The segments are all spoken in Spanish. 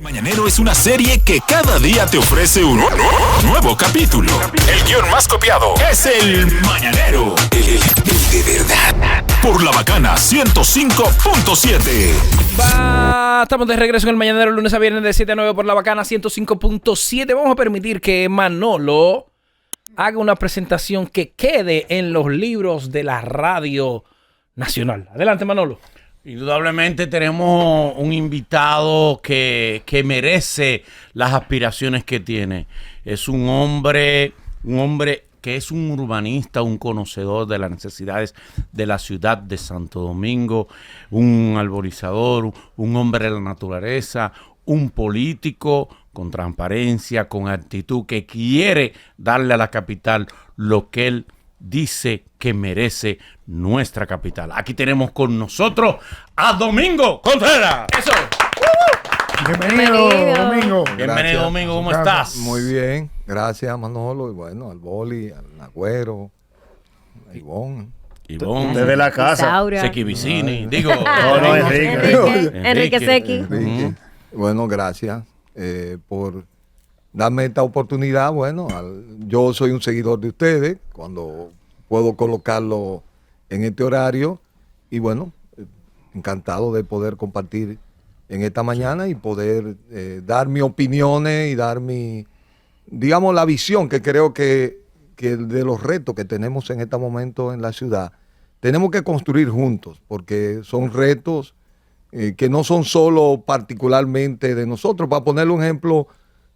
El Mañanero es una serie que cada día te ofrece un nuevo capítulo. El guión más copiado es El Mañanero. El de verdad. Por La Bacana 105.7. Estamos de regreso en El Mañanero, lunes a viernes de 7 a 9 por La Bacana 105.7. Vamos a permitir que Manolo haga una presentación que quede en los libros de la radio nacional. Adelante, Manolo. Indudablemente tenemos un invitado que merece las aspiraciones que tiene. Es un hombre que es un urbanista, un conocedor de las necesidades de la ciudad de Santo Domingo, un arborizador, un hombre de la naturaleza, un político con transparencia, con actitud, que quiere darle a la capital lo que él dice que merece nuestra capital. Aquí tenemos con nosotros a Domingo Contreras. ¡Eso! Bienvenido, Domingo. Bienvenido, Domingo. ¿Cómo estás? Muy bien. Gracias, Manolo. Y bueno, al Boli, al Nagüero, a Ivonne. Desde la casa. Seki Vicini. Digo, Enrique Seki. Bueno, gracias por darme esta oportunidad. Bueno, yo soy un seguidor de ustedes cuando puedo colocarlo en este horario. Y bueno, encantado de poder compartir en esta mañana y poder dar mis opiniones y dar digamos, la visión que creo que de los retos que tenemos en este momento en la ciudad, tenemos que construir juntos, porque son retos que no son solo particularmente de nosotros. Para ponerle un ejemplo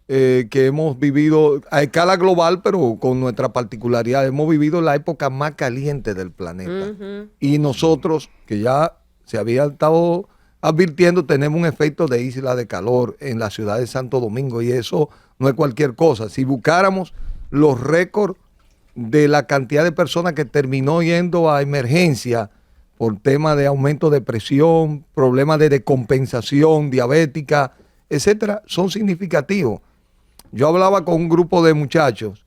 que hemos vivido a escala global, pero con nuestra particularidad, hemos vivido la época más caliente del planeta. Y nosotros, que ya se había estado advirtiendo, tenemos un efecto de isla de calor en la ciudad de Santo Domingo, y eso no es cualquier cosa. Si buscáramos los récords de la cantidad de personas que terminó yendo a emergencia por tema de aumento de presión, problemas de descompensación diabética, etcétera, son significativos. Yo hablaba con un grupo de muchachos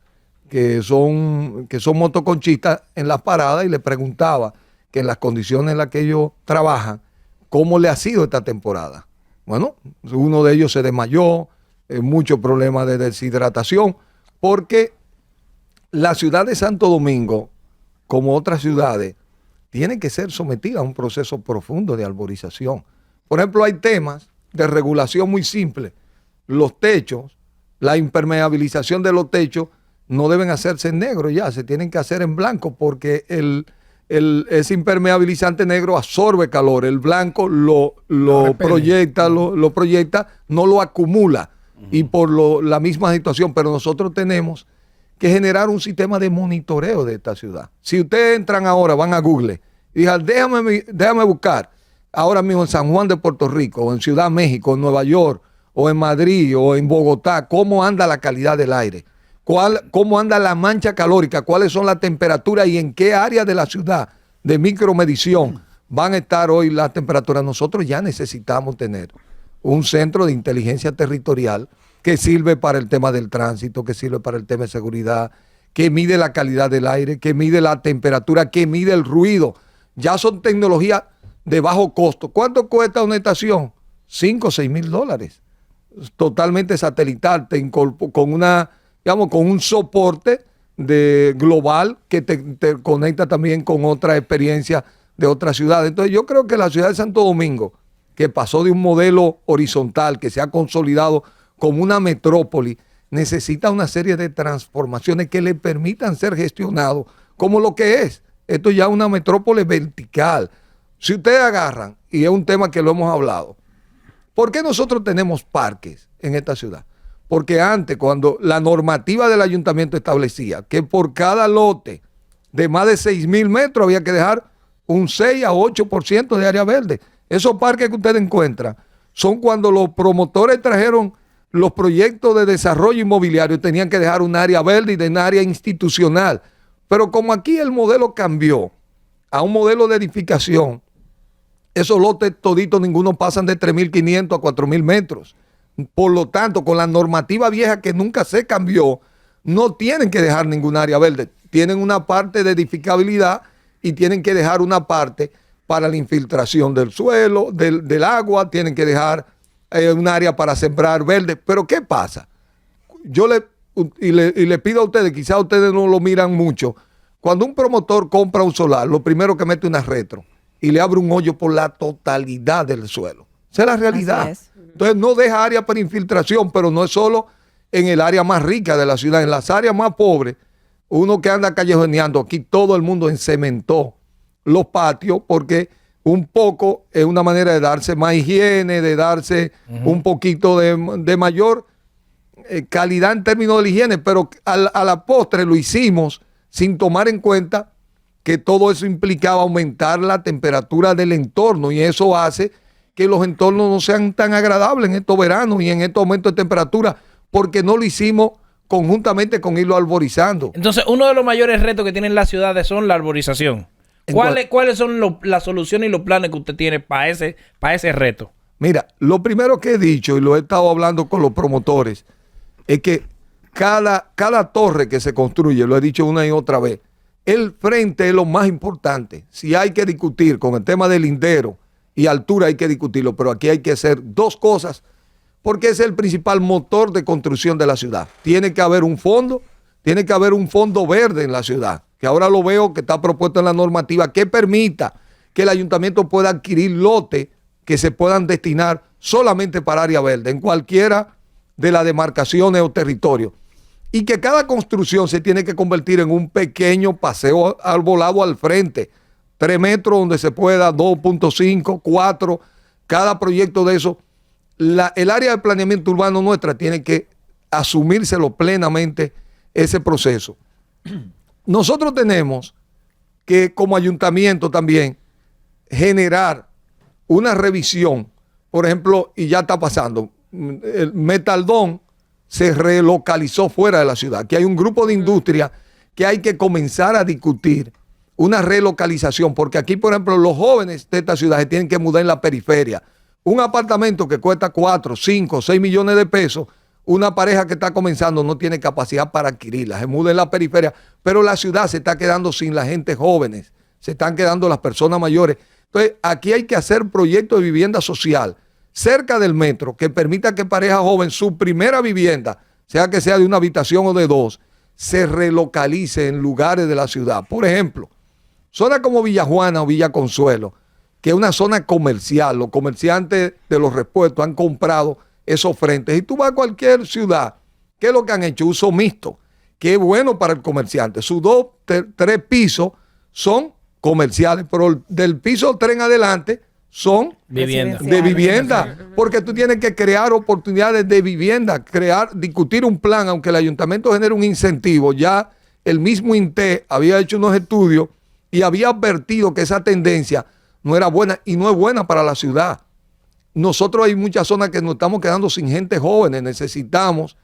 que son motoconchistas en las paradas y les preguntaba que en las condiciones en las que ellos trabajan, ¿cómo le ha sido esta temporada? Bueno, uno de ellos se desmayó, muchos problemas de deshidratación, porque la ciudad de Santo Domingo, como otras ciudades, tiene que ser sometida a un proceso profundo de arborización. Por ejemplo, hay temas de regulación muy simples. Los techos, la impermeabilización de los techos no deben hacerse en negro ya, se tienen que hacer en blanco, porque ese impermeabilizante negro absorbe calor, el blanco lo proyecta, no lo acumula, y por la misma situación. Pero nosotros tenemos que generar un sistema de monitoreo de esta ciudad. Si ustedes entran ahora, van a Google y digan, déjame buscar ahora mismo en San Juan de Puerto Rico, o en Ciudad de México, en Nueva York, o en Madrid, o en Bogotá, cómo anda la calidad del aire, cómo anda la mancha calórica, cuáles son las temperaturas y en qué área de la ciudad de micromedición van a estar hoy las temperaturas. Nosotros ya necesitamos tener un centro de inteligencia territorial que sirve para el tema del tránsito, que sirve para el tema de seguridad, que mide la calidad del aire, que mide la temperatura, que mide el ruido. Ya son tecnologías de bajo costo. ¿Cuánto cuesta una estación? $5 o $6,000. Totalmente satelital, con un soporte global que te conecta también con otra experiencia de otras ciudades. Entonces yo creo que la ciudad de Santo Domingo, que pasó de un modelo horizontal, que se ha consolidado como una metrópoli, necesita una serie de transformaciones que le permitan ser gestionados como lo que es. Esto ya es una metrópoli vertical. Si ustedes agarran, y es un tema que lo hemos hablado, ¿por qué nosotros tenemos parques en esta ciudad? Porque antes, cuando la normativa del ayuntamiento establecía que por cada lote de más de 6,000 metros había que dejar un 6 a 8% de área verde. Esos parques que ustedes encuentran son cuando los promotores trajeron los proyectos de desarrollo inmobiliario, tenían que dejar un área verde y de un área institucional. Pero como aquí el modelo cambió a un modelo de edificación, esos lotes toditos, ninguno pasan de 3,500 a 4,000 metros. Por lo tanto, con la normativa vieja que nunca se cambió, no tienen que dejar ningún área verde. Tienen una parte de edificabilidad y tienen que dejar una parte para la infiltración del suelo, del agua, tienen que dejar un área para sembrar verde. Pero ¿qué pasa? Yo le pido a ustedes, quizás ustedes no lo miran mucho, cuando un promotor compra un solar, lo primero que mete una retro y le abre un hoyo por la totalidad del suelo. Esa es la realidad. Entonces no deja área para infiltración, pero no es solo en el área más rica de la ciudad, en las áreas más pobres, uno que anda callejoneando, aquí todo el mundo encementó los patios porque un poco es una manera de darse más higiene, de darse un poquito de mayor calidad en términos de la higiene, pero a la postre lo hicimos sin tomar en cuenta que todo eso implicaba aumentar la temperatura del entorno y eso hace que los entornos no sean tan agradables en estos veranos y en estos aumentos de temperatura porque no lo hicimos conjuntamente con irlo arborizando. Entonces, uno de los mayores retos que tienen las ciudades son la arborización. ¿Cuáles son las soluciones y los planes que usted tiene para ese reto? Mira, lo primero que he dicho y lo he estado hablando con los promotores es que cada torre que se construye, lo he dicho una y otra vez, el frente es lo más importante. Si hay que discutir con el tema del lindero y altura hay que discutirlo, pero aquí hay que hacer dos cosas porque es el principal motor de construcción de la ciudad. Tiene que haber un fondo verde en la ciudad, que ahora lo veo que está propuesto en la normativa, que permita que el ayuntamiento pueda adquirir lotes que se puedan destinar solamente para área verde, en cualquiera de las demarcaciones o territorios. Y que cada construcción se tiene que convertir en un pequeño paseo arbolado al frente. 3 metros donde se pueda, 2.5, 4, cada proyecto de eso. El área de planeamiento urbano nuestra tiene que asumírselo plenamente ese proceso. Nosotros tenemos que como ayuntamiento también generar una revisión, por ejemplo, y ya está pasando, el Metaldón se relocalizó fuera de la ciudad, que hay un grupo de industria que hay que comenzar a discutir una relocalización, porque aquí, por ejemplo, los jóvenes de esta ciudad se tienen que mudar en la periferia. Un apartamento que cuesta 4, 5, 6 millones de pesos, una pareja que está comenzando no tiene capacidad para adquirirla, se muda en la periferia, pero la ciudad se está quedando sin la gente jóvenes, se están quedando las personas mayores. Entonces, aquí hay que hacer proyectos de vivienda social cerca del metro que permita que pareja joven, su primera vivienda, sea que sea de una habitación o de 2, se relocalice en lugares de la ciudad. Por ejemplo, zonas como Villa Juana o Villa Consuelo, que es una zona comercial, los comerciantes de los repuestos han comprado esos frentes. Y tú vas a cualquier ciudad, ¿qué es lo que han hecho? Uso mixto, que es bueno para el comerciante. Sus 2, 3 pisos son comerciales, pero del piso 3 en adelante son de vivienda, porque tú tienes que crear oportunidades de vivienda, discutir un plan, aunque el ayuntamiento genere un incentivo. Ya el mismo INTE había hecho unos estudios y había advertido que esa tendencia no era buena y no es buena para la ciudad. Nosotros hay muchas zonas que nos estamos quedando sin gente joven, necesitamos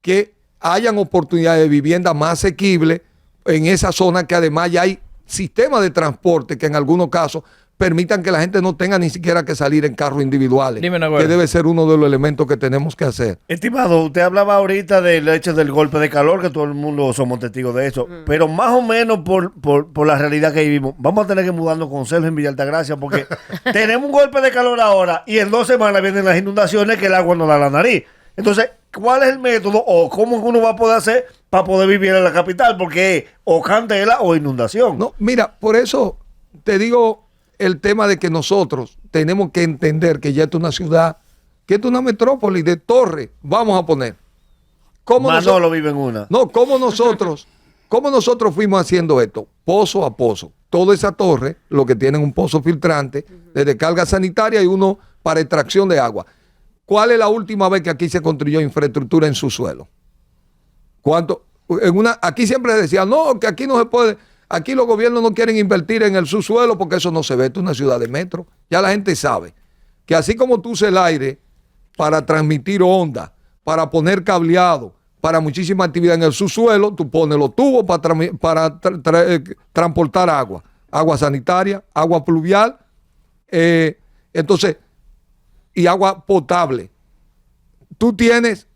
que hayan oportunidades de vivienda más asequibles en esa zona, que además ya hay sistemas de transporte que en algunos casos permitan que la gente no tenga ni siquiera que salir en carros individuales, que debe ser uno de los elementos que tenemos que hacer. Estimado, usted hablaba ahorita del hecho del golpe de calor, que todo el mundo somos testigos de eso, pero más o menos por la realidad que vivimos, vamos a tener que mudarnos con Sergio en Villa Altagracia, porque tenemos un golpe de calor ahora y en 2 semanas vienen las inundaciones que el agua nos da la nariz. Entonces, ¿cuál es el método o cómo uno va a poder hacer para poder vivir en la capital? Porque es o candela o inundación. No, mira, por eso te digo el tema de que nosotros tenemos que entender que ya es una ciudad, que es una metrópoli de torre, vamos a poner. Manolo vive en una. No, ¿cómo nosotros fuimos haciendo esto? Pozo a pozo. Toda esa torre, lo que tienen un pozo filtrante de descarga sanitaria y uno para extracción de agua. ¿Cuál es la última vez que aquí se construyó infraestructura en su suelo? ¿Cuánto? Aquí siempre decían, no, que aquí no se puede. Aquí los gobiernos no quieren invertir en el subsuelo porque eso no se ve. Esto es una ciudad de metro. Ya la gente sabe que así como tú usas el aire para transmitir onda, para poner cableado, para muchísima actividad en el subsuelo, tú pones los tubos para transportar agua sanitaria, agua pluvial, entonces, y agua potable. Tú tienes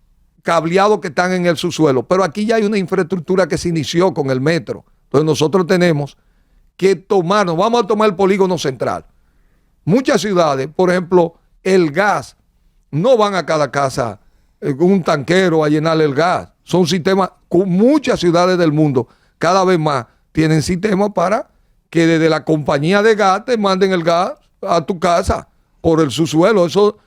cableados que están en el subsuelo, pero aquí ya hay una infraestructura que se inició con el metro. Entonces nosotros tenemos que vamos a tomar el polígono central. Muchas ciudades, por ejemplo, el gas no van a cada casa con un tanquero a llenarle el gas. Son sistemas, con muchas ciudades del mundo, cada vez más tienen sistemas para que desde la compañía de gas te manden el gas a tu casa por el subsuelo. Eso,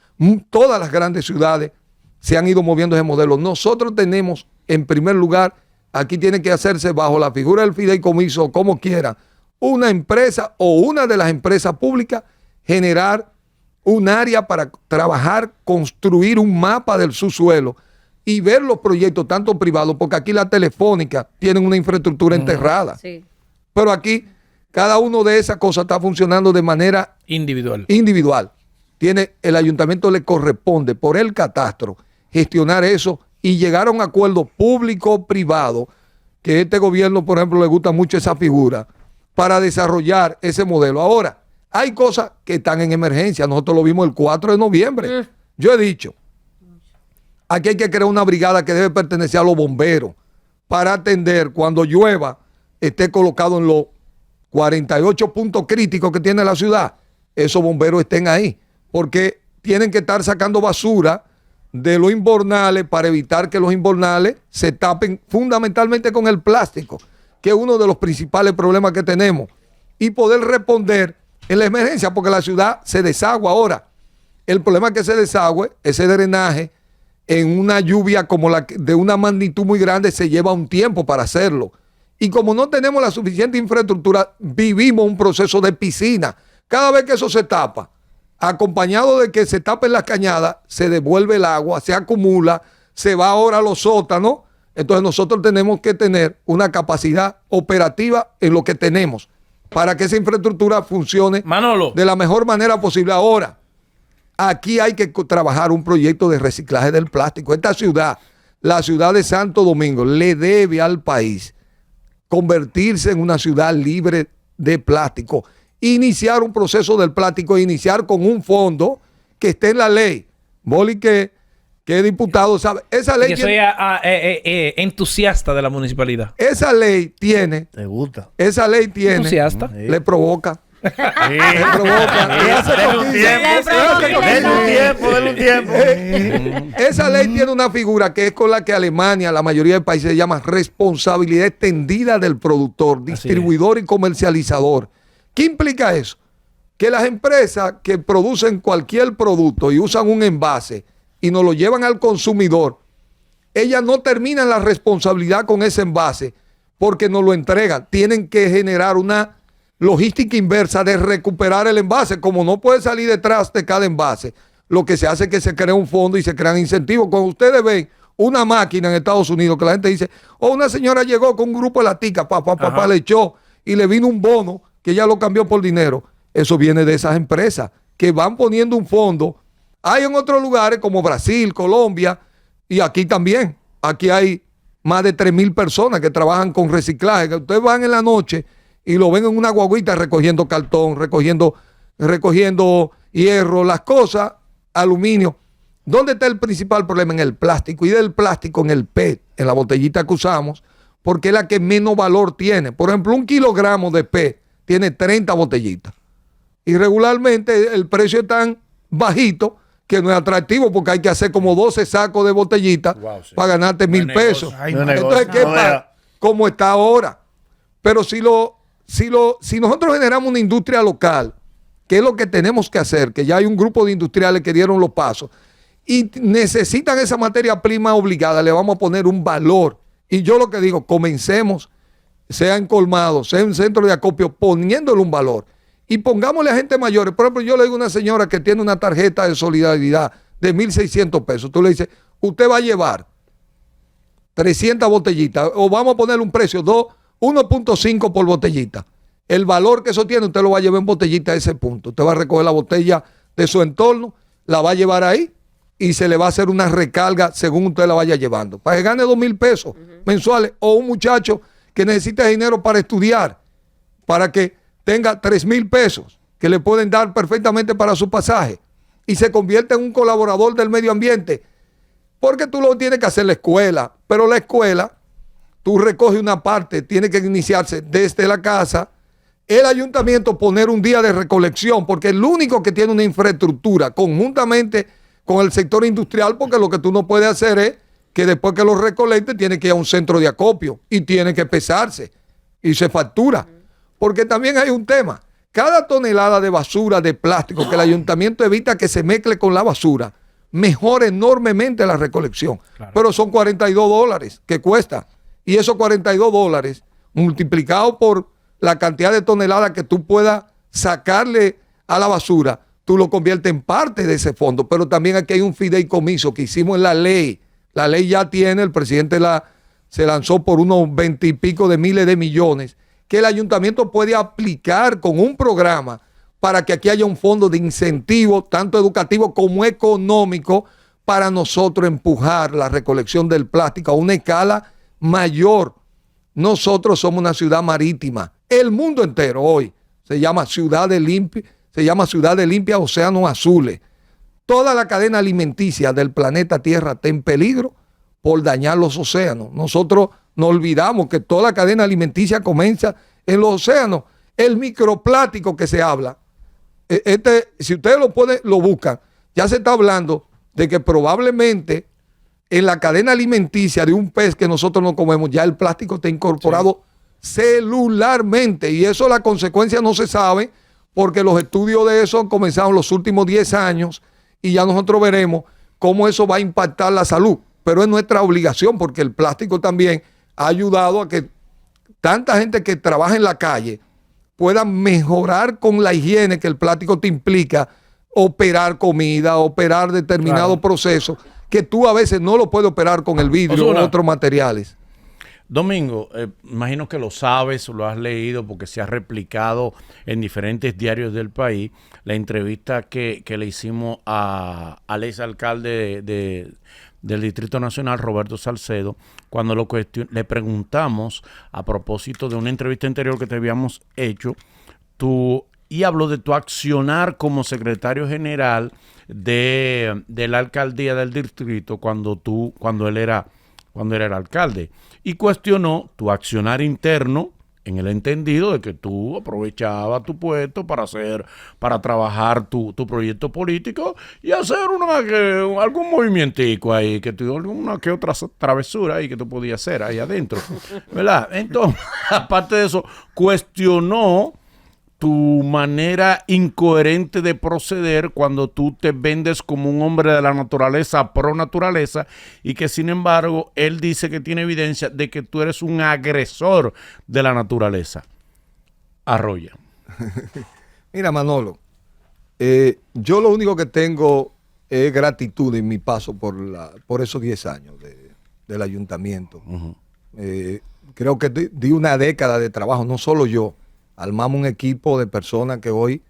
todas las grandes ciudades se han ido moviendo ese modelo. Nosotros tenemos, en primer lugar, aquí tiene que hacerse bajo la figura del fideicomiso, como quiera, una empresa o una de las empresas públicas, generar un área para trabajar, construir un mapa del subsuelo y ver los proyectos, tanto privados, porque aquí la Telefónica tiene una infraestructura enterrada. Sí. Pero aquí, cada una de esas cosas está funcionando de manera individual. El ayuntamiento le corresponde, por el catastro, gestionar eso y llegar a un acuerdo público-privado, que este gobierno, por ejemplo, le gusta mucho esa figura, para desarrollar ese modelo. Ahora, hay cosas que están en emergencia. Nosotros lo vimos el 4 de noviembre. Yo he dicho, aquí hay que crear una brigada que debe pertenecer a los bomberos para atender cuando llueva, esté colocado en los 48 puntos críticos que tiene la ciudad. Esos bomberos estén ahí, porque tienen que estar sacando basura de los inbornales para evitar que los inbornales se tapen fundamentalmente con el plástico, que es uno de los principales problemas que tenemos, y poder responder en la emergencia, porque la ciudad se desagua ahora. El problema es que ese desagüe, ese drenaje, en una lluvia como la de una magnitud muy grande, se lleva un tiempo para hacerlo. Y como no tenemos la suficiente infraestructura, vivimos un proceso de piscina. Cada vez que eso se tapa, acompañado de que se tapen las cañadas, se devuelve el agua, se acumula, se va ahora a los sótanos. Entonces nosotros tenemos que tener una capacidad operativa en lo que tenemos para que esa infraestructura funcione de la mejor manera posible. Ahora, aquí hay que trabajar un proyecto de reciclaje del plástico. Esta ciudad, la ciudad de Santo Domingo, le debe al país convertirse en una ciudad libre de plástico, iniciar un proceso del plástico, iniciar con un fondo que esté en la ley. Boli, que es diputado, sabe, esa ley que soy entusiasta de la municipalidad. Esa ley tiene, ¿Te gusta? Esa ley tiene, entusiasta, le provoca. Le provoca. Denle un tiempo. Esa ley tiene una figura que es con la que Alemania, la mayoría de países, se llama responsabilidad extendida del productor, distribuidor y comercializador. ¿Qué implica eso? Que las empresas que producen cualquier producto y usan un envase y nos lo llevan al consumidor, ellas no terminan la responsabilidad con ese envase porque nos lo entregan. Tienen que generar una logística inversa de recuperar el envase. Como no puede salir detrás de cada envase, lo que se hace es que se crea un fondo y se crean incentivos. Cuando ustedes ven una máquina en Estados Unidos que la gente dice, una señora llegó con un grupo de laticas, papá le echó y le vino un bono que ya lo cambió por dinero. Eso viene de esas empresas que van poniendo un fondo. Hay en otros lugares como Brasil, Colombia y aquí también. Aquí hay más de 3,000 personas que trabajan con reciclaje. Que ustedes van en la noche y lo ven en una guaguita recogiendo cartón, recogiendo hierro, las cosas, aluminio. ¿Dónde está el principal problema? En el plástico, y del plástico en el PET, en la botellita que usamos, porque es la que menos valor tiene. Por ejemplo, 1 kilogramo de PET tiene 30 botellitas. Y regularmente el precio es tan bajito que no es atractivo, porque hay que hacer como 12 sacos de botellitas para ganarte 1,000 pesos. Entonces, ¿qué pasa? Como está ahora. Pero si nosotros generamos una industria local, que es lo que tenemos que hacer, que ya hay un grupo de industriales que dieron los pasos, y necesitan esa materia prima obligada, le vamos a poner un valor. Y yo lo que digo, comencemos, sea en colmado, sea en centro de acopio, poniéndole un valor. Y pongámosle a gente mayores. Por ejemplo, yo le digo a una señora que tiene una tarjeta de solidaridad de 1,600 pesos. Tú le dices, usted va a llevar 300 botellitas, o vamos a ponerle un precio, 1.5 por botellita. El valor que eso tiene, usted lo va a llevar en botellita a ese punto. Usted va a recoger la botella de su entorno, la va a llevar ahí y se le va a hacer una recarga según usted la vaya llevando. Para que gane 2,000 pesos mensuales. O un muchacho que necesita dinero para estudiar, para que tenga 3,000 pesos que le pueden dar perfectamente para su pasaje y se convierte en un colaborador del medio ambiente. Porque tú lo tienes que hacer la escuela, pero la escuela, tú recoges una parte, tiene que iniciarse desde la casa, el ayuntamiento poner un día de recolección, porque el único que tiene una infraestructura conjuntamente con el sector industrial, porque lo que tú no puedes hacer es que después que lo recolecte tiene que ir a un centro de acopio y tiene que pesarse y se factura. Porque también hay un tema. Cada tonelada de basura de plástico que el ayuntamiento evita que se mezcle con la basura, mejora enormemente la recolección. Claro. Pero son $42 que cuesta. Y esos $42 multiplicados por la cantidad de toneladas que tú puedas sacarle a la basura, tú lo conviertes en parte de ese fondo. Pero también aquí hay un fideicomiso que hicimos en la ley. La ley ya tiene, el presidente se lanzó por unos 20 y pico de miles de millones, que el ayuntamiento puede aplicar con un programa para que aquí haya un fondo de incentivo, tanto educativo como económico, para nosotros empujar la recolección del plástico a una escala mayor. Nosotros somos una ciudad marítima. El mundo entero hoy se llama Ciudad de Limpia Océanos Azules. Toda la cadena alimenticia del planeta Tierra está en peligro por dañar los océanos. Nosotros no olvidamos que toda la cadena alimenticia comienza en los océanos. El microplástico que se habla, si ustedes lo buscan, ya se está hablando de que probablemente en la cadena alimenticia de un pez que nosotros no comemos, ya el plástico está incorporado celularmente, y eso la consecuencia no se sabe, porque los estudios de eso han comenzado en los últimos 10 años y ya nosotros veremos cómo eso va a impactar la salud. Pero es nuestra obligación, porque el plástico también ha ayudado a que tanta gente que trabaja en la calle pueda mejorar con la higiene que el plástico te implica, operar comida, operar determinados procesos que tú a veces no lo puedes operar con el vidrio o otros materiales. Domingo, imagino que lo sabes, lo has leído porque se ha replicado en diferentes diarios del país, la entrevista que le hicimos al exalcalde del Distrito Nacional, Roberto Salcedo, cuando le preguntamos a propósito de una entrevista anterior que te habíamos hecho, y habló de tu accionar como secretario general de la alcaldía del distrito cuando él era el alcalde, y cuestionó tu accionar interno en el entendido de que tú aprovechabas tu puesto para trabajar tu proyecto político y hacer algún movimientico ahí, alguna que otra travesura ahí que tú podías hacer ahí adentro, ¿verdad? Entonces, aparte de eso, cuestionó tu manera incoherente de proceder cuando tú te vendes como un hombre de la naturaleza, pro naturaleza, y que sin embargo él dice que tiene evidencia de que tú eres un agresor de la naturaleza. Arroya. Mira, Manolo, yo lo único que tengo es gratitud en mi paso por esos 10 años del ayuntamiento. Uh-huh. Creo que di una década de trabajo, no solo yo. Armamos un equipo de personas que hoy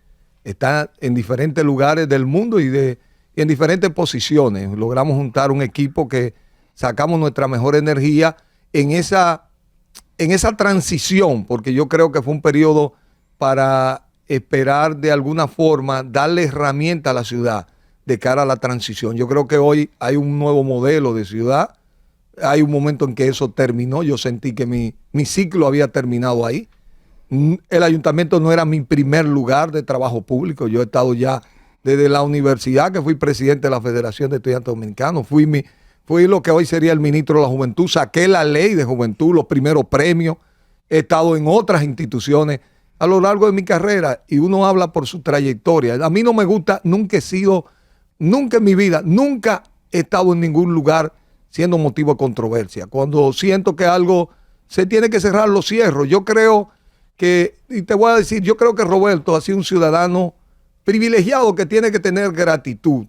están en diferentes lugares del mundo y en diferentes posiciones. Logramos juntar un equipo que sacamos nuestra mejor energía en esa transición, porque yo creo que fue un periodo para esperar de alguna forma darle herramienta a la ciudad de cara a la transición. Yo creo que hoy hay un nuevo modelo de ciudad. Hay un momento en que eso terminó. Yo sentí que mi ciclo había terminado ahí. El ayuntamiento no era mi primer lugar de trabajo público. Yo he estado ya desde la universidad, que fui presidente de la Federación de Estudiantes Dominicanos. Fui lo que hoy sería el ministro de la Juventud. Saqué la ley de juventud, los primeros premios. He estado en otras instituciones a lo largo de mi carrera y uno habla por su trayectoria. A mí no me gusta, nunca en mi vida, nunca he estado en ningún lugar siendo motivo de controversia. Cuando siento que algo se tiene que cerrar, lo cierro. Yo creo y te voy a decir, yo creo que Roberto ha sido un ciudadano privilegiado que tiene que tener gratitud,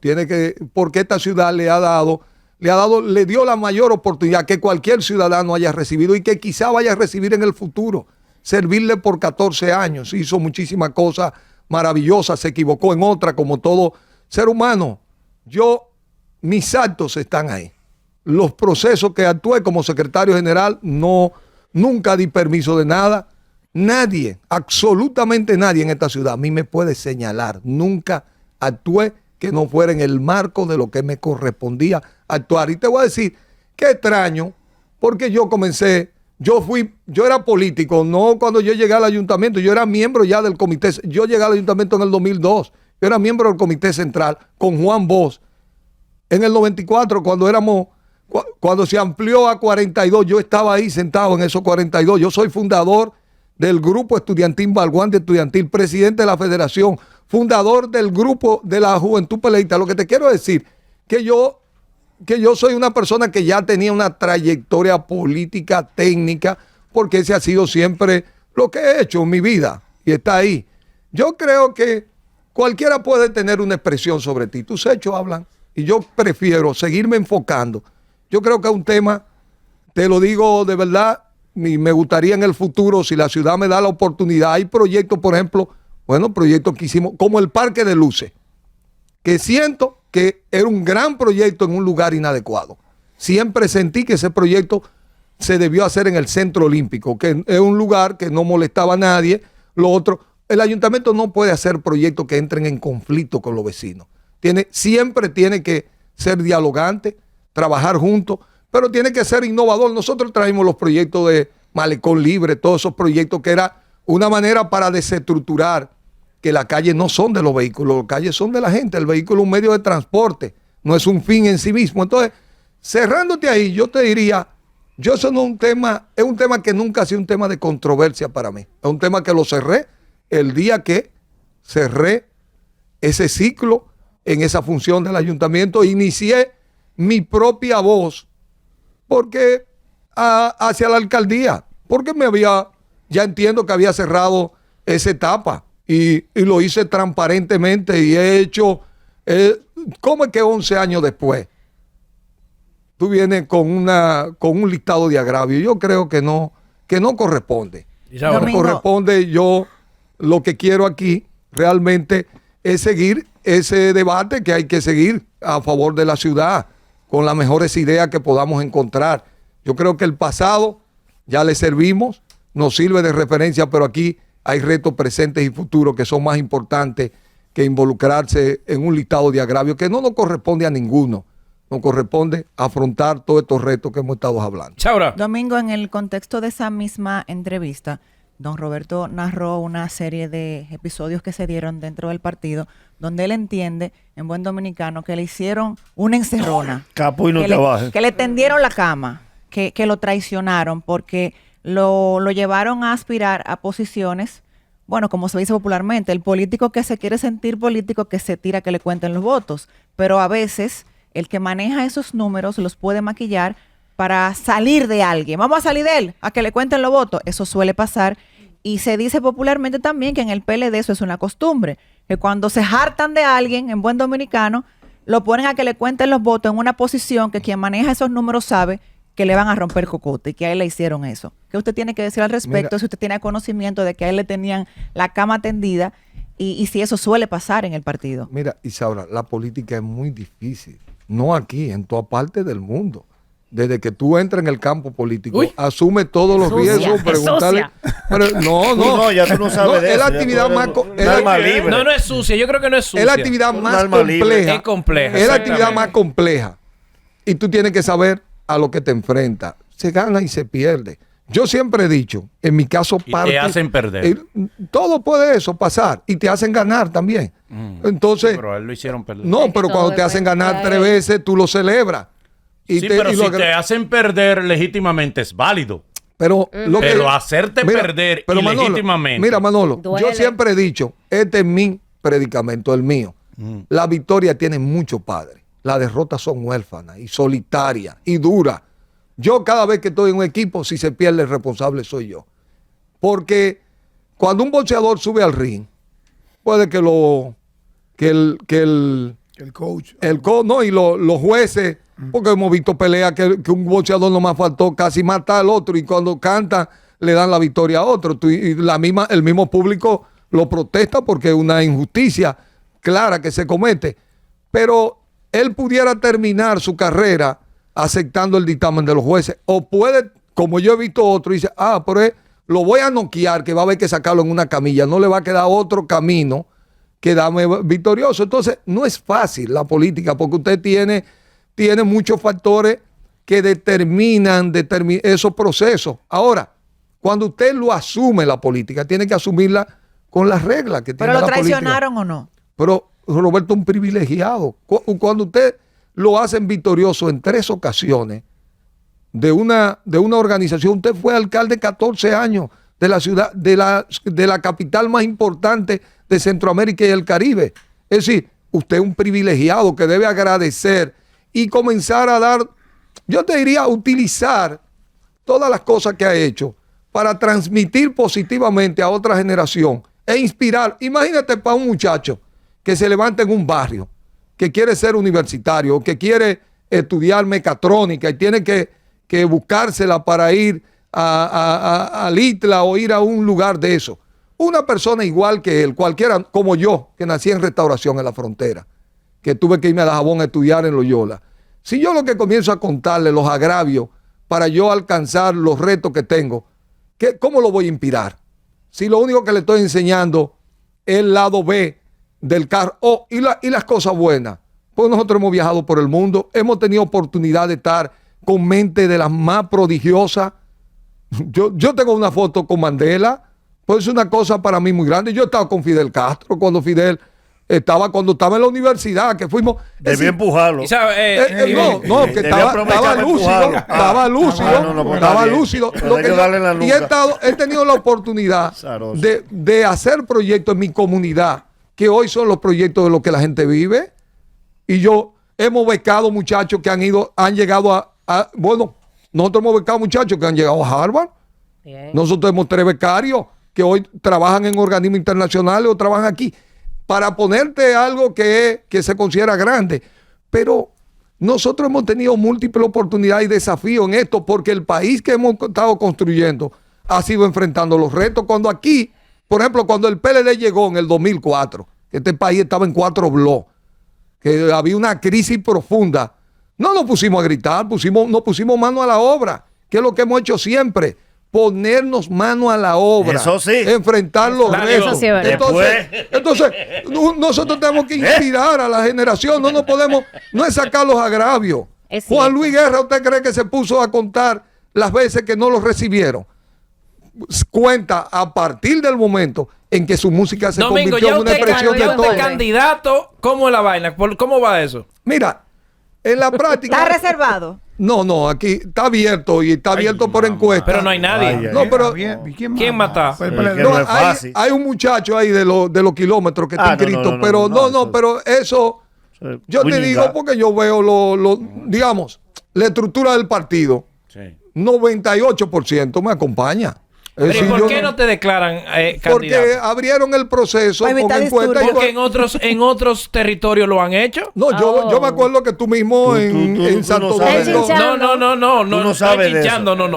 porque esta ciudad le dio la mayor oportunidad que cualquier ciudadano haya recibido y que quizá vaya a recibir en el futuro. Servirle por 14 años, hizo muchísimas cosas maravillosas, se equivocó en otra, como todo ser humano. Mis actos están ahí. Los procesos que actué como secretario general, nunca di permiso de nada. Nadie, absolutamente nadie en esta ciudad a mí me puede señalar. Nunca actué que no fuera en el marco de lo que me correspondía actuar. Y te voy a decir, qué extraño, porque yo era político, no cuando yo llegué al ayuntamiento, yo era miembro ya del comité. Yo llegué al ayuntamiento en el 2002, yo era miembro del comité central con Juan Bosch. En el 94, cuando se amplió a 42, yo estaba ahí sentado en esos 42. Yo soy fundador del grupo estudiantil Balguante Estudiantil, presidente de la federación, fundador del grupo de la Juventud Peleita. Lo que te quiero decir, que yo soy una persona que ya tenía una trayectoria política, técnica, porque ese ha sido siempre lo que he hecho en mi vida y está ahí. Yo creo que cualquiera puede tener una expresión sobre ti. Tus hechos hablan y yo prefiero seguirme enfocando. Yo creo que es un tema, te lo digo de verdad, y me gustaría en el futuro, si la ciudad me da la oportunidad, hay proyectos, por ejemplo, proyectos que hicimos, como el Parque de Luces, que siento que era un gran proyecto en un lugar inadecuado. Siempre sentí que ese proyecto se debió hacer en el Centro Olímpico, que es un lugar que no molestaba a nadie. Lo otro, el ayuntamiento no puede hacer proyectos que entren en conflicto con los vecinos. Siempre tiene que ser dialogante, trabajar juntos, pero tiene que ser innovador. Nosotros traímos los proyectos de Malecón Libre, todos esos proyectos que era una manera para desestructurar que las calles no son de los vehículos, las calles son de la gente. El vehículo es un medio de transporte, no es un fin en sí mismo. Entonces, cerrándote ahí, yo te diría, eso no es un tema, es un tema que nunca ha sido un tema de controversia para mí. Es un tema que lo cerré el día que cerré ese ciclo en esa función del ayuntamiento. Inicié mi propia voz porque hacia la alcaldía, porque ya entiendo que había cerrado esa etapa y lo hice transparentemente y he hecho, ¿cómo es que 11 años después tú vienes con un listado de agravios? Yo creo que no corresponde. No corresponde. Yo lo que quiero aquí realmente es seguir ese debate que hay que seguir a favor de la ciudad con las mejores ideas que podamos encontrar. Yo creo que el pasado ya le servimos, nos sirve de referencia, pero aquí hay retos presentes y futuros que son más importantes que involucrarse en un listado de agravios que no nos corresponde a ninguno. Nos corresponde afrontar todos estos retos que hemos estado hablando. Chaura. Domingo, en el contexto de esa misma entrevista, don Roberto narró una serie de episodios que se dieron dentro del partido donde él entiende, en buen dominicano, que le hicieron una encerrona. Capo y no trabaje. Que le tendieron la cama, que lo traicionaron porque lo llevaron a aspirar a posiciones, bueno, como se dice popularmente, el político que se quiere sentir político que se tira que le cuenten los votos. Pero a veces el que maneja esos números los puede maquillar para salir de alguien. Vamos a salir de él, a que le cuenten los votos. Eso suele pasar. Y se dice popularmente también que en el PLD eso es una costumbre, que cuando se hartan de alguien, en buen dominicano, lo ponen a que le cuenten los votos en una posición que quien maneja esos números sabe que le van a romper cocote y que a él le hicieron eso. ¿Qué usted tiene que decir al respecto? Mira, si usted tiene conocimiento de que a él le tenían la cama tendida y si eso suele pasar en el partido. Mira, Isaura, la política es muy difícil. No aquí, en toda parte del mundo. Desde que tú entras en el campo político, asume todos los riesgos, preguntarle. Pero no, ya tú no sabes de es eso. la actividad más libre. No es sucia. Yo creo que no es sucia. Es la actividad más compleja. Es compleja. Es la actividad más compleja. Y tú tienes que saber a lo que te enfrentas. Se gana y se pierde. Yo siempre he dicho, en mi caso, te hacen perder. Todo puede eso pasar. Y te hacen ganar también. Entonces. Pero a él lo hicieron perder. No, pero cuando te hacen ganar 3 veces, tú lo celebras. Sí, pero si te hacen perder legítimamente es válido. Pero hacerte perder ilegítimamente. Mira, Manolo, yo siempre he dicho, este es mi predicamento, el mío. La victoria tiene muchos padres. Las derrotas son huérfanas y solitarias y duras. Yo cada vez que estoy en un equipo, si se pierde, el responsable soy yo. Porque cuando un boxeador sube al ring, puede que el coach y los jueces, porque hemos visto peleas que un boxeador nomás faltó casi matar al otro y cuando canta le dan la victoria a otro. Y el mismo público lo protesta porque es una injusticia clara que se comete. Pero él pudiera terminar su carrera aceptando el dictamen de los jueces. O puede, como yo he visto otro, dice, pero lo voy a noquear, que va a haber que sacarlo en una camilla. No le va a quedar otro camino que dame victorioso. Entonces, no es fácil la política, porque usted tiene muchos factores que determinan esos procesos. Ahora, cuando usted lo asume la política, tiene que asumirla con las reglas que tiene la política. ¿Pero lo traicionaron o no? Pero Roberto es un privilegiado. Cuando usted lo hacen victorioso en 3 ocasiones de una organización. Usted fue alcalde 14 años de la ciudad, de la capital más importante de Centroamérica y el Caribe. Es decir, usted es un privilegiado que debe agradecer y comenzar a dar, yo te diría, utilizar todas las cosas que ha hecho para transmitir positivamente a otra generación e inspirar. Imagínate para un muchacho que se levanta en un barrio, que quiere ser universitario, que quiere estudiar mecatrónica y tiene que buscársela para ir a Litla o ir a un lugar de eso. Una persona igual que él, cualquiera como yo, que nací en restauración en la frontera, que tuve que irme a Dajabón a estudiar en Loyola. Si yo lo que comienzo a contarle los agravios para yo alcanzar los retos que tengo, ¿cómo lo voy a inspirar? Si lo único que le estoy enseñando es el lado B del carro y las cosas buenas. Pues nosotros hemos viajado por el mundo, hemos tenido oportunidad de estar con mente de las más prodigiosas. Yo tengo una foto con Mandela, pues es una cosa para mí muy grande. Yo he estado con Fidel Castro cuando Fidel estaba en la universidad, que fuimos... Debí empujarlo. Que estaba lúcido. Y he tenido la oportunidad de hacer proyectos en mi comunidad, que hoy son los proyectos de los que la gente vive. Y hemos becado muchachos que han llegado nosotros hemos becado muchachos que han llegado a Harvard. Bien. Nosotros hemos 3 becarios que hoy trabajan en organismos internacionales o trabajan aquí. Para ponerte algo que se considera grande. Pero nosotros hemos tenido múltiples oportunidades y desafíos en esto, porque el país que hemos estado construyendo ha sido enfrentando los retos. Cuando aquí, por ejemplo, cuando el PLD llegó en el 2004, que este país estaba en 4 bloques, que había una crisis profunda, no nos pusimos a gritar, nos pusimos mano a la obra, que es lo que hemos hecho siempre. Ponernos mano a la obra. Eso sí. Enfrentar los retos. Eso sí, entonces, nosotros tenemos que inspirar a la generación. No es sacar los agravios. Juan Luis Guerra, ¿usted cree que se puso a contar las veces que no los recibieron? Cuenta a partir del momento en que su música se convirtió en una expresión de todo. Candidato, ¿cómo es la vaina? ¿Cómo va eso? Mira, en la práctica... ¿Está reservado? No, aquí está abierto y está abierto por encuesta. Pero no hay nadie. No, pero ¿quién mata? Hay un muchacho ahí de los kilómetros que está inscrito, pero eso yo te digo porque yo veo digamos, la estructura del partido. Sí. 98% me acompaña. Pero ¿y por qué no te declaran candidato? Porque abrieron el proceso con encuesta. Porque en otros territorios lo han hecho. No, yo me acuerdo que tú mismo en Santo Domingo. No sabes chinchando, no,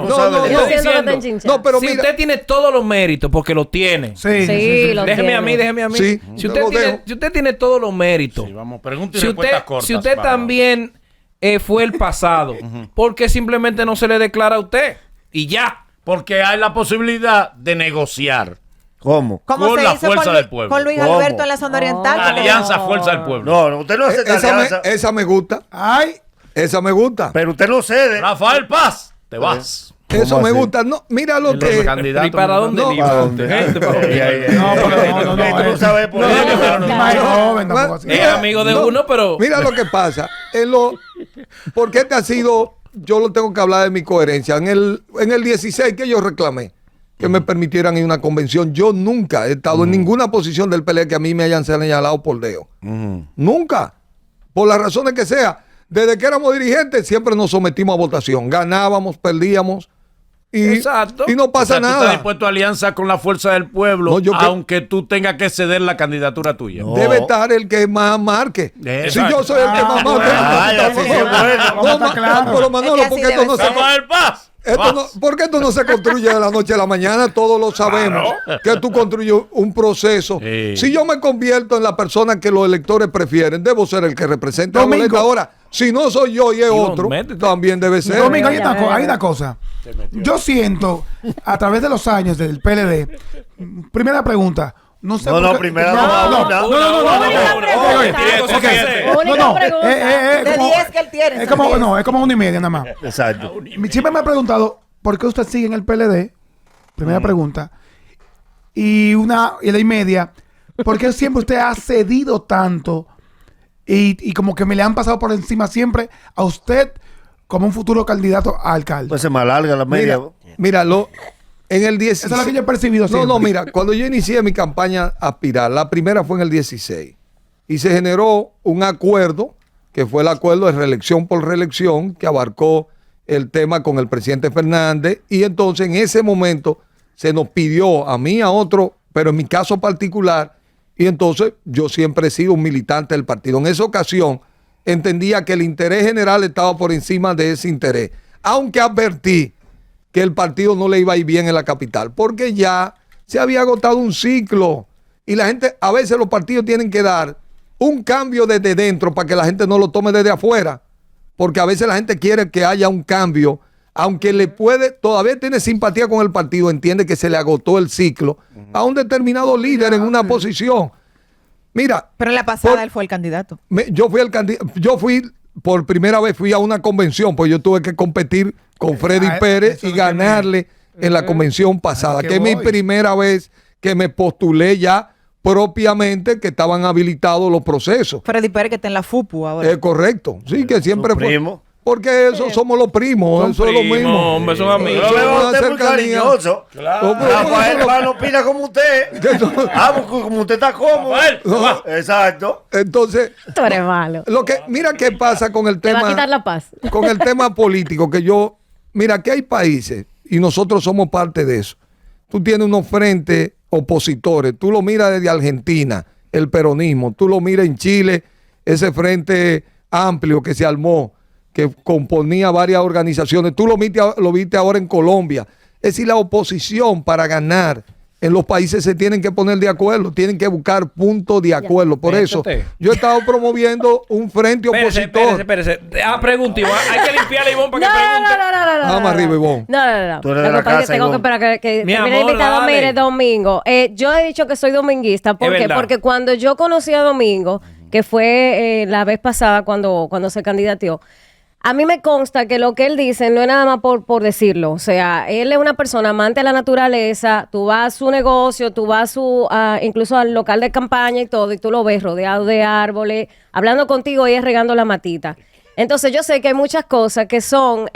pero si mira, usted tiene todos los méritos, porque lo tiene. Sí, déjeme a mí. Sí, si usted tiene todos los méritos. Sí, vamos, preguntas y respuestas cortas. Si usted también fue el pasado, ¿por qué simplemente no se le declara a usted? Y ya. Porque hay la posibilidad de negociar. ¿Cómo? Con la fuerza del pueblo. Con Luis Alberto en la zona oriental. Alianza Fuerza del Pueblo. No, usted no hace alianza. Esa me gusta. Esa me gusta. Pero usted no cede. Rafael Paz, te vas. Eso me gusta. No, mira lo que... ¿Y para dónde? No, no sabes por qué. Es amigo de uno, pero... Mira lo que pasa. Porque este ha sido... Yo lo tengo que hablar de mi coherencia. En el 16 que yo reclamé que me permitieran ir a una convención, yo nunca he estado en ninguna posición del PLD que a mí me hayan señalado por dedo. Nunca. Por las razones que sea. Desde que éramos dirigentes siempre nos sometimos a votación. Ganábamos, perdíamos. Y no pasa nada. Tú estás dispuesto a alianza con la fuerza del pueblo, aunque tú tengas que ceder la candidatura tuya. No. Debe estar el que más marque. Si yo soy el que más marque. Pero Manolo, porque esto no se... Porque esto no se construye de la noche a la mañana. Todos lo sabemos. Que tú construyes un proceso. Si yo me convierto en la persona que los electores prefieren, debo ser el que represente a la boleta. Ahora, si no soy yo y es otro, también debe ser. Domingo, hay una cosa. Yo siento, a través de los años del PLD, primera pregunta. No, primera de 10 que él tiene. Es como 1.5 nada más. Exacto. Siempre me ha preguntado, ¿por qué usted sigue en el PLD? Primera pregunta. Y la media, ¿por qué siempre usted ha cedido tanto y como que me le han pasado por encima siempre a usted como un futuro candidato a alcalde. Pues se me alarga la media. Míralo. En el 16. Eso es lo que yo he percibido siempre. No, mira, cuando yo inicié mi campaña a aspirar, la primera fue en el 16. Y se generó un acuerdo, que fue el acuerdo de reelección por reelección, que abarcó el tema con el presidente Fernández. Y entonces en ese momento se nos pidió a mí, a otro, pero en mi caso particular, y entonces yo siempre he sido un militante del partido. En esa ocasión entendía que el interés general estaba por encima de ese interés, aunque advertí que el partido no le iba a ir bien en la capital, porque ya se había agotado un ciclo y la gente, a veces los partidos tienen que dar un cambio desde dentro para que la gente no lo tome desde afuera, porque a veces la gente quiere que haya un cambio, aunque le puede, todavía tiene simpatía con el partido, entiende que se le agotó el ciclo a un determinado líder en una posición. Mira. Pero en la pasada él fue el candidato. Yo fui por primera vez fui a una convención, pues yo tuve que competir con Freddy Pérez y ganarle en la convención pasada, que es mi primera vez que me postulé ya propiamente, que estaban habilitados los procesos. Freddy Pérez que está en la FUPU ahora. Correcto, sí, que siempre fue. Primo. Porque eso somos los primos, eso es lo mismo. Hombre, son amigos. Yo lo veo a Una usted muy cercanía. cariñoso. Claro. Rafael hermano opina como usted. Porque como usted está cómodo. No. Exacto. Entonces, Tú eres malo. mira qué pasa con el Te va a tema. quitar la paz. Con el tema político, mira que hay países, y nosotros somos parte de eso. Tú tienes unos frentes opositores, tú lo miras desde Argentina, el peronismo, tú lo miras en Chile, ese frente amplio que se armó, que componía varias organizaciones, tú lo viste ahora en Colombia. Es decir, la oposición para ganar en los países se tienen que poner de acuerdo, tienen que buscar puntos de acuerdo. Por eso, yo he estado promoviendo un frente opositor. Espérese. Pregunta, Iván. Hay que limpiarle a Ivón para que pregunte. No. Vamos arriba, Ivón. No. Tú eres de la Lo que pasa es casa, que tengo que Ivón. esperar que Mi me amor, haya invitado, dale. mire, Domingo. Yo he dicho que soy dominguista. ¿Por Es qué? verdad. Porque cuando yo conocí a Domingo, que fue la vez pasada cuando se candidateó, a mí me consta que lo que él dice no es nada más por decirlo. O sea, él es una persona amante de la naturaleza. Tú vas a su negocio, tú vas incluso al local de campaña y todo, y tú lo ves rodeado de árboles, hablando contigo y regando la matita. Entonces yo sé que hay muchas cosas que son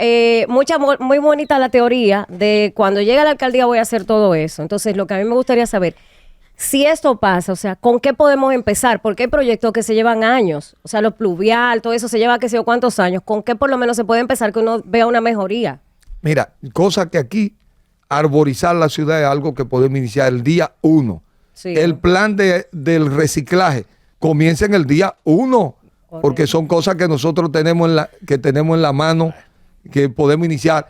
muy bonita la teoría de cuando llegue a la alcaldía voy a hacer todo eso. Entonces lo que a mí me gustaría saber, si esto pasa, o sea, ¿con qué podemos empezar? Porque hay proyectos que se llevan años. O sea, lo pluvial, todo eso se lleva qué sé yo cuántos años. ¿Con qué por lo menos se puede empezar que uno vea una mejoría? Mira, cosa que aquí, arborizar la ciudad es algo que podemos iniciar el día 1. Sí. El plan del reciclaje comienza en el día 1, porque son cosas que nosotros tenemos en la mano, que podemos iniciar.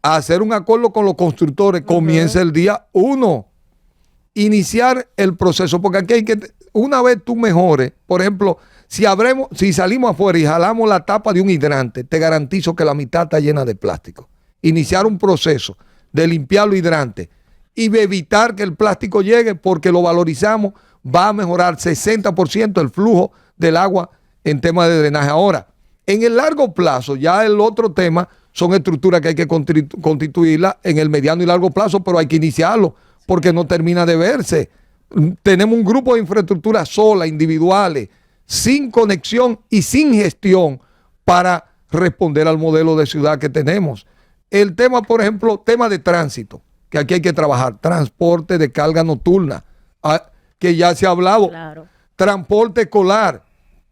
A hacer un acuerdo con los constructores comienza el día 1. Iniciar el proceso, porque aquí hay que, una vez tú mejores, por ejemplo, si salimos afuera y jalamos la tapa de un hidrante, te garantizo que la mitad está llena de plástico. Iniciar un proceso de limpiar los hidrantes y de evitar que el plástico llegue, porque lo valorizamos, va a mejorar 60% el flujo del agua en tema de drenaje. Ahora, en el largo plazo, ya el otro tema son estructuras que hay que constituirlas en el mediano y largo plazo, pero hay que iniciarlo, porque no termina de verse. Tenemos un grupo de infraestructuras solas, individuales, sin conexión y sin gestión para responder al modelo de ciudad que tenemos. El tema, por ejemplo, tema de tránsito, que aquí hay que trabajar, transporte de carga nocturna, que ya se ha hablado, Claro. transporte escolar,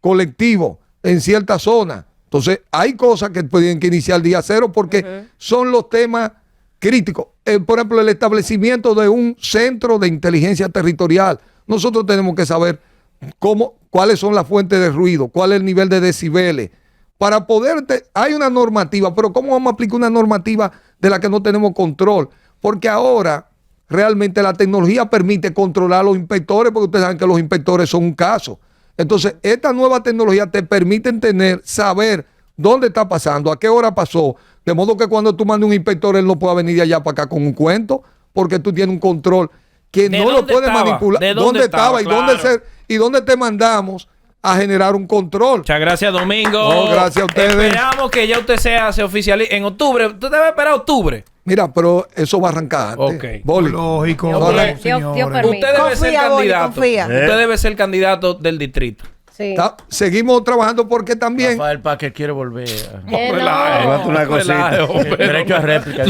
colectivo, en ciertas zonas. Entonces, hay cosas que tienen que iniciar el día 0 porque son los temas críticos. Por ejemplo, el establecimiento de un centro de inteligencia territorial. Nosotros tenemos que saber cuáles son las fuentes de ruido, cuál es el nivel de decibeles. Para hay una normativa, pero ¿cómo vamos a aplicar una normativa de la que no tenemos control? Porque ahora realmente la tecnología permite controlar a los inspectores, porque ustedes saben que los inspectores son un caso. Entonces, esta nueva tecnología te permite saber dónde está pasando, a qué hora pasó, de modo que cuando tú mandes un inspector, él no pueda venir de allá para acá con un cuento, porque tú tienes un control que ¿De no lo dónde puedes estaba? manipular. ¿De dónde estaba? Y dónde te mandamos a generar un control. Muchas gracias, Domingo. No, gracias a ustedes. Esperamos que ya usted se oficialice en octubre. Usted debe esperar octubre. Mira, pero eso va a arrancar antes. Ok. Boli. Lógico. Dios señores. permite. Usted debe ser Confía, Boli, candidato. confía. Usted debe ser candidato del distrito. Sí. Seguimos trabajando porque también... Rafael Paque quiere volver. Que no. Levanta una cosita. Derecho a réplica.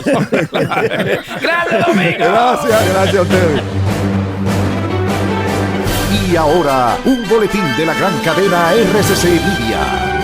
Gracias, Domingo. Gracias a ustedes. Y ahora, un boletín de la gran cadena RCC Media.